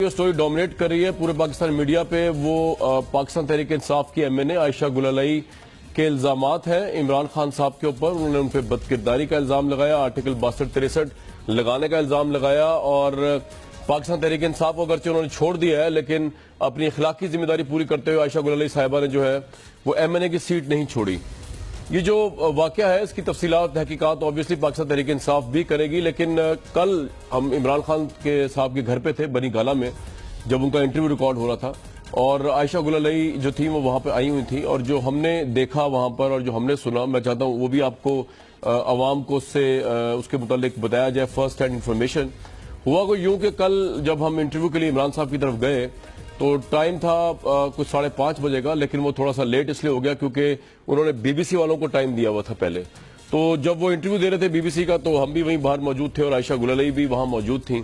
یہ story dominate کر رہی ہے پورے پاکستان میڈیا پہ، وہ پاکستان تحریک انصاف کی ایم این اے عائشہ گل علیہ کے الزامات ہیں عمران خان صاحب کے اوپر۔ انہوں نے ان پہ بدکرداری کا الزام لگایا، آرٹیکل 62-63 لگانے کا الزام لگایا، اور پاکستان تحریک انصاف کو اگرچہ انہوں نے چھوڑ دیا ہے لیکن اپنی اخلاقی ذمہ داری پوری کرتے ہوئے عائشہ گل علیہ صاحبہ نے جو ہے وہ ایم این اے کی سیٹ نہیں چھوڑی۔ یہ جو واقعہ ہے اس کی تفصیلات تحقیقات اوبیسلی پاکستان تحریک انصاف بھی کرے گی، لیکن کل ہم عمران خان کے صاحب کے گھر پہ تھے بنی گالہ میں جب ان کا انٹرویو ریکارڈ ہو رہا تھا، اور عائشہ گل علیہ جو تھی وہ وہاں پہ آئی ہوئی تھی، اور جو ہم نے دیکھا وہاں پر اور جو ہم نے سنا، میں چاہتا ہوں وہ بھی آپ کو عوام کو اس کے متعلق بتایا جائے۔ فرسٹ ہینڈ انفارمیشن ہوا کو یوں کہ کل جب ہم انٹرویو کے لیے عمران صاحب کی طرف گئے تو ٹائم تھا کچھ 5:30 بجے کا، لیکن وہ تھوڑا سا لیٹ اس لیے ہو گیا کیونکہ انہوں نے بی بی سی والوں کو ٹائم دیا ہوا تھا پہلے۔ تو جب وہ انٹرویو دے رہے تھے بی بی سی کا تو ہم بھی وہیں باہر موجود تھے اور عائشہ گل علیہ بھی وہاں موجود تھیں۔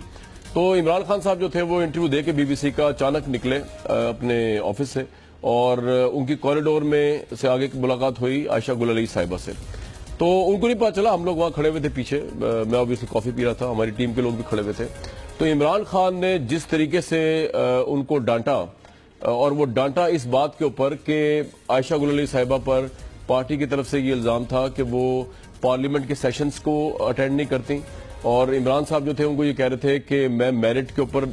تو عمران خان صاحب جو تھے وہ انٹرویو دے کے بی بی سی کا اچانک نکلے اپنے آفس سے، اور ان کی کوریڈور میں سے آگے کی ملاقات ہوئی عائشہ گل علیہ صاحبہ سے۔ تو ان کو نہیں پتا چلا، ہم لوگ وہاں کھڑے ہوئے تھے پیچھے، میں اوبیسلی کافی پی رہا تھا، ہماری ٹیم کے لوگ بھی کھڑے ہوئے تھے۔ تو عمران خان نے جس طریقے سے ان کو ڈانٹا، اور وہ ڈانٹا اس بات کے اوپر کہ عائشہ گل علیہ صاحبہ پر پارٹی کی طرف سے یہ الزام تھا کہ وہ پارلیمنٹ کے سیشنز کو اٹینڈ نہیں کرتی، اور عمران صاحب جو تھے ان کو یہ کہہ رہے تھے کہ میں میرٹ کے اوپر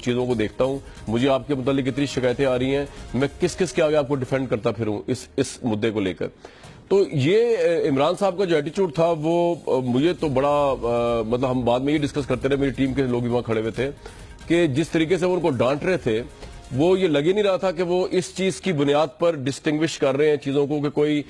چیزوں کو دیکھتا ہوں، مجھے آپ کے متعلق اتنی شکایتیں آ رہی ہیں، میں کس کے آگے آپ کو ڈیفینڈ کرتا پھروں اس مدعے کو لے کر۔ تو یہ عمران صاحب کا جو ایٹیچیوڈ تھا وہ مجھے تو بڑا مطلب ہم بعد میں یہ ڈسکس کرتے رہے، میری ٹیم کے لوگ بھی وہاں کھڑے ہوئے تھے، کہ جس طریقے سے وہ ان کو ڈانٹ رہے تھے وہ یہ لگ ہی نہیں رہا تھا کہ وہ اس چیز کی بنیاد پر ڈسٹنگوش کر رہے ہیں چیزوں کو کہ کوئی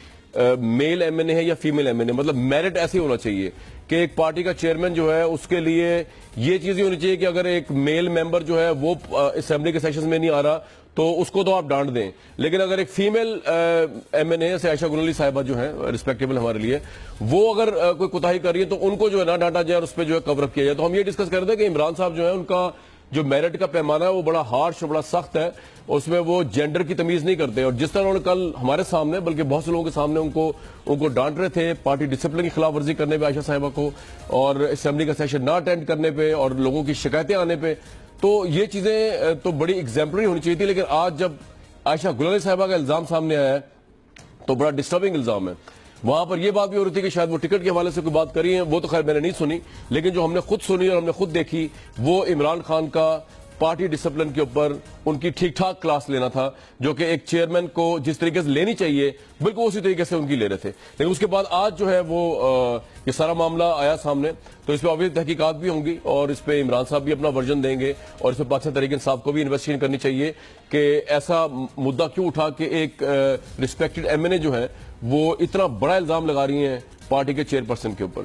میل ایم این اے ہے یا فیمیل ایم این اے۔ مطلب میرٹ ایسے ہونا چاہیے کہ ایک پارٹی کا چیئرمین جو ہے اس کے لیے یہ چیزیں ہونی چاہیے کہ اگر ایک میل ممبر جو ہے وہ اسمبلی کے سیشنز میں نہیں آ رہا تو اس کو تو آپ ڈانٹ دیں، لیکن اگر ایک فیمیل ایم این اے سے عائشہ گل علیہ صاحبہ جو ہیں ریسپیکٹیبل ہمارے لیے، وہ اگر کوئی کوتاہی کر رہی ہے تو ان کو جو ہے نہ ڈانٹا جائے اور اس پہ جو ہے کور اپ کیا جائے۔ تو ہم یہ ڈسکس کر رہے تھے کہ عمران صاحب جو ہے ان کا جو میرٹ کا پیمانہ ہے وہ بڑا ہارش اور بڑا سخت ہے، اس میں وہ جینڈر کی تمیز نہیں کرتے، اور جس طرح انہوں نے کل ہمارے سامنے بلکہ بہت سے لوگوں کے سامنے ان کو ڈانٹ رہے تھے پارٹی ڈسپلن کی خلاف ورزی کرنے پہ عائشہ صاحبہ کو، اور اسمبلی کا سیشن نہ اٹینڈ کرنے پہ اور لوگوں کی شکایتیں آنے پہ، تو یہ چیزیں تو بڑی ایگزیمپلری ہونی چاہیے تھی۔ لیکن آج جب عائشہ گل علیہ صاحبہ کا الزام سامنے آیا ہے تو بڑا ڈسٹربنگ الزام ہے۔ وہاں پر یہ بات بھی ہو رہی تھی کہ شاید وہ ٹکٹ کے حوالے سے کوئی بات کری ہے، وہ تو خیر میں نے نہیں سنی، لیکن جو ہم نے خود سنی اور ہم نے خود دیکھی وہ عمران خان کا پارٹی ڈسپلن کے اوپر ان کی ٹھیک ٹھاک کلاس لینا تھا، جو کہ ایک چیئرمین کو جس طریقے سے لینی چاہیے بالکل اسی طریقے سے ان کی لے رہے تھے۔ لیکن اس کے بعد آج جو ہے وہ یہ سارا معاملہ آیا سامنے، تو اس پہ obviously تحقیقات بھی ہوں گی، اور اس پہ عمران صاحب بھی اپنا ورژن دیں گے، اور اس پہ پاکستان تحریک انصاف کو بھی انویسٹیگیشن کرنی چاہیے کہ ایسا مدعا کیوں اٹھا کہ ایک ریسپیکٹڈ ایم این اے جو ہے وہ اتنا بڑا الزام لگا رہی ہیں پارٹی کے چیئر پرسن کے اوپر۔